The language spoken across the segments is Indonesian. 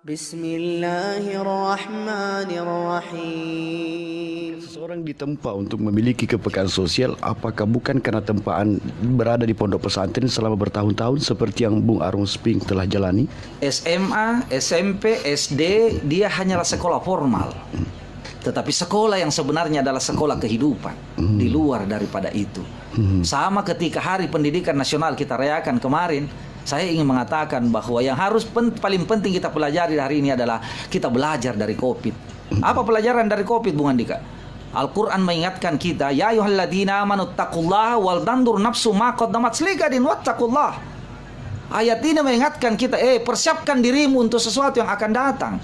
Bismillahirrahmanirrahim. Seseorang ditempa untuk memiliki kepekaan sosial, apakah bukan karena tempaan berada di pondok pesantren selama bertahun-tahun seperti yang Bung Arung Sping telah jalani? SMA, SMP, SD, dia hanyalah sekolah formal. Tetapi sekolah yang sebenarnya adalah sekolah kehidupan. Di luar daripada itu. Sama ketika Hari Pendidikan Nasional kita rayakan kemarin, saya ingin mengatakan bahwa yang harus paling penting kita pelajari hari ini adalah kita belajar dari COVID. Apa pelajaran dari COVID, Bung Andika? Al-Quran mengingatkan kita, ya ayyuhalladzina amanu taqullaha wal tandur nafsu ma qaddamat ligadin wattaqullah. Ayat ini mengingatkan kita, persiapkan dirimu untuk sesuatu yang akan datang.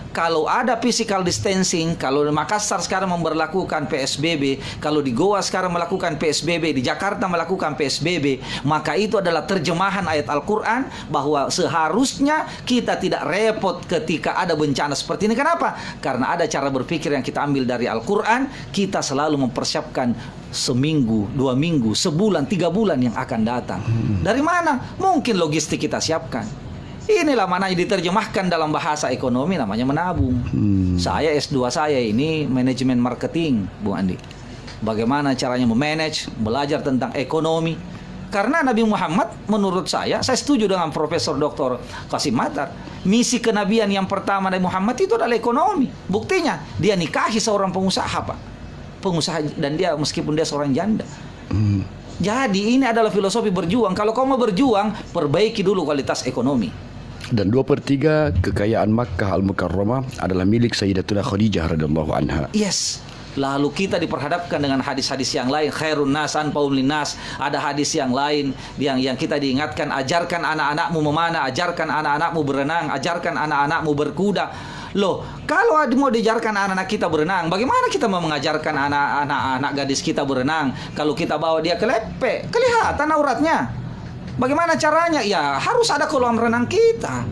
Kalau ada physical distancing, kalau di Makassar sekarang memberlakukan PSBB, kalau di Goa sekarang melakukan PSBB, di Jakarta melakukan PSBB, maka itu adalah terjemahan ayat Al-Quran bahwa seharusnya kita tidak repot ketika ada bencana seperti ini. Kenapa? Karena ada cara berpikir yang kita ambil dari Al-Quran, kita selalu mempersiapkan seminggu, 2 minggu, sebulan, 3 bulan yang akan datang. Dari mana? Mungkin logistik kita siapkan. Inilah mana diterjemahkan dalam bahasa ekonomi namanya menabung. Saya S2 saya ini manajemen marketing, Bung Andi. Bagaimana caranya memanage, belajar tentang ekonomi. Karena Nabi Muhammad menurut saya setuju dengan Profesor Dr. Qasim Matar. Misi kenabian yang pertama Nabi Muhammad itu adalah ekonomi. Buktinya dia nikahi seorang pengusaha, Pak. Pengusaha, dan dia meskipun dia seorang janda. Jadi ini adalah filosofi berjuang. Kalau kau mau berjuang, perbaiki dulu kualitas ekonomi. Dan 2/3 kekayaan Makkah Al-Mukarramah adalah milik Sayyidatuna Khadijah radhiyallahu anha. Yes. Lalu kita diperhadapkan dengan hadis-hadis yang lain, khairun nas anfa'um linnas. Ada hadis yang lain yang kita diingatkan, ajarkan anak-anakmu memanah, ajarkan anak-anakmu berenang, ajarkan anak-anakmu berkuda. Loh, kalau mau diajarkan anak-anak kita berenang, bagaimana kita mau mengajarkan anak-anak gadis kita berenang kalau kita bawa dia ke lepe? Kelihatan auratnya. Bagaimana caranya? Ya harus ada kolam renang kita.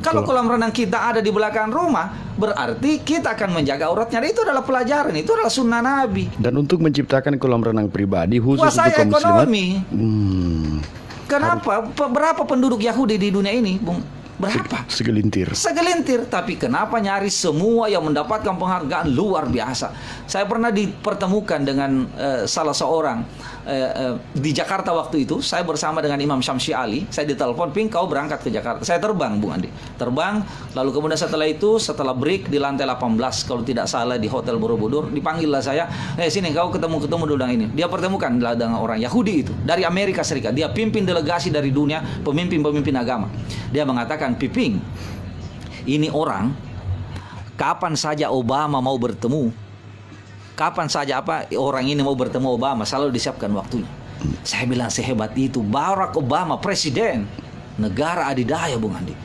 Kalau kolam renang kita ada di belakang rumah, berarti kita akan menjaga auratnya. Itu adalah pelajaran, itu adalah sunnah Nabi. Dan untuk menciptakan kolam renang pribadi khusus kuasai untuk kaum muslimat. ekonomi. Kenapa? Berapa penduduk Yahudi di dunia ini, Bung? Berapa? Segelintir. Segelintir, tapi kenapa nyaris semua yang mendapatkan penghargaan luar biasa? Saya pernah dipertemukan dengan salah seorang di Jakarta waktu itu. Saya bersama dengan Imam Syamsi Ali. Saya ditelepon, Ping, kau berangkat ke Jakarta. Saya terbang, Bung Andi. Terbang, lalu kemudian setelah break di lantai 18, kalau tidak salah di Hotel Borobudur, dipanggillah saya, sini kau ketemu dulu dengan ini. Dia pertemukan dengan orang Yahudi itu dari Amerika Serikat. Dia pimpin delegasi dari dunia, pemimpin-pemimpin agama. Dia mengatakan, Piping, ini orang kapan saja Obama mau bertemu, kapan saja orang ini mau bertemu Obama, selalu disiapkan waktunya. Saya bilang, sehebat itu Barack Obama, presiden negara adidaya, Bung Andi.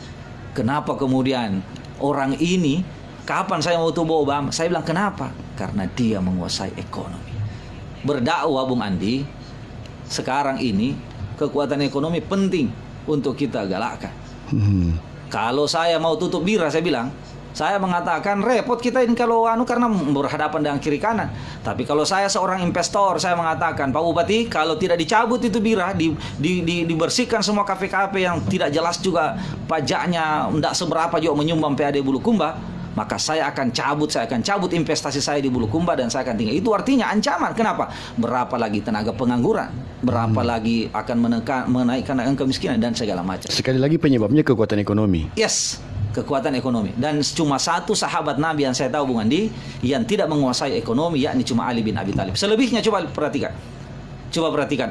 Kenapa kemudian orang ini kapan saya mau temu Obama? Saya bilang, kenapa? Karena dia menguasai ekonomi. Berdakwah, Bung Andi, sekarang ini kekuatan ekonomi penting untuk kita galakkan. Kalau saya mau tutup bira, saya bilang, saya mengatakan repot kita ini kalau karena berhadapan dengan kiri kanan. Tapi kalau saya seorang investor, saya mengatakan, Pak Bupati, kalau tidak dicabut itu bira, dibersihkan semua kafe-kafe yang tidak jelas juga pajaknya, tidak seberapa juga menyumbang PAD Bulukumba, maka saya akan cabut investasi saya di Bulukumba dan saya akan tinggal. Itu artinya ancaman. Kenapa? Berapa lagi tenaga pengangguran, berapa lagi akan menaikkan angka kemiskinan dan segala macam. Sekali lagi penyebabnya kekuatan ekonomi. Yes, kekuatan ekonomi. Dan cuma satu sahabat Nabi yang saya tahu, Bung Andi, yang tidak menguasai ekonomi, yakni cuma Ali bin Abi Thalib. Selebihnya coba perhatikan.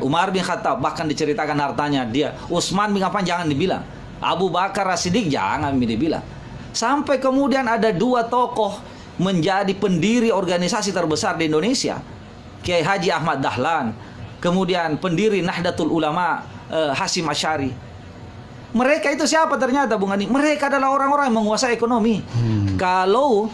Umar bin Khattab bahkan diceritakan hartanya dia. Utsman bin Affan jangan dibilang. Abu Bakar As-Siddiq jangan dibilang. Sampai kemudian ada 2 tokoh menjadi pendiri organisasi terbesar di Indonesia, Kiai Haji Ahmad Dahlan, kemudian pendiri Nahdlatul Ulama Hasyim Asy'ari. Mereka itu siapa ternyata, Bung Andi? Mereka adalah orang-orang yang menguasai ekonomi. Kalau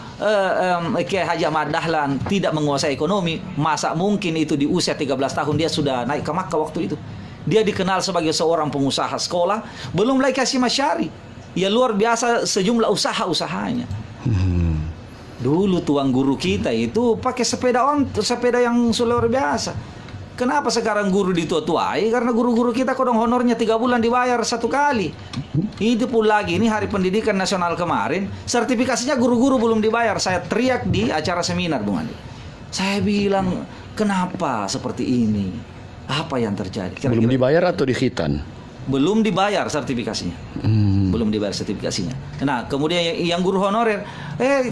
Kiai Haji Ahmad Dahlan tidak menguasai ekonomi, masa mungkin itu di usia 13 tahun dia sudah naik ke Makkah waktu itu. Dia dikenal sebagai seorang pengusaha sekolah, belum lagi Hasyim Asy'ari. Ya luar biasa sejumlah usaha-usahanya. Dulu tuang guru kita itu pakai sepeda yang luar biasa. Kenapa sekarang guru ditua-tuai? Karena guru-guru kita kodong honornya 3 bulan dibayar 1 kali. Itu pun lagi, ini Hari Pendidikan Nasional kemarin, sertifikasinya guru-guru belum dibayar. Saya teriak di acara seminar, Bung Andi. Saya bilang, kenapa seperti ini? Apa yang terjadi? Belum dibayar atau dikhitan? Belum dibayar sertifikasinya. Belum dibayar sertifikasinya. Nah, kemudian yang guru honorer,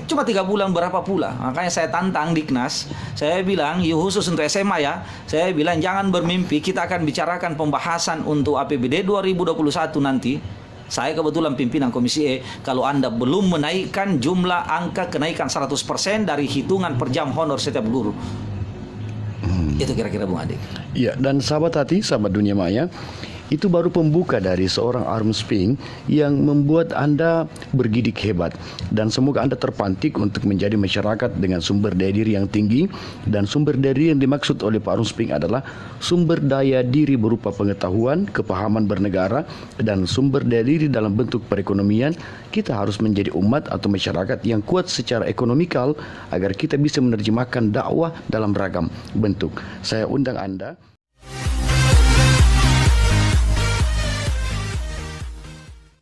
cuma 3 bulan berapa pula. Makanya saya tantang Diknas. Saya bilang, khusus untuk SMA ya. Saya bilang jangan bermimpi, kita akan bicarakan pembahasan untuk APBD 2021 nanti. Saya kebetulan pimpinan Komisi E. Kalau Anda belum menaikkan jumlah angka kenaikan 100% dari hitungan per jam honor setiap guru. Itu kira-kira Bung Adi. Ya, dan sahabat hati, sahabat dunia maya, itu baru pembuka dari seorang Arum Spink yang membuat Anda bergidik hebat. Dan semoga Anda terpantik untuk menjadi masyarakat dengan sumber daya diri yang tinggi. Dan sumber daya diri yang dimaksud oleh Pak Arum Spink adalah sumber daya diri berupa pengetahuan, kepahaman bernegara, dan sumber daya diri dalam bentuk perekonomian. Kita harus menjadi umat atau masyarakat yang kuat secara ekonomikal agar kita bisa menerjemahkan dakwah dalam beragam bentuk. Saya undang Anda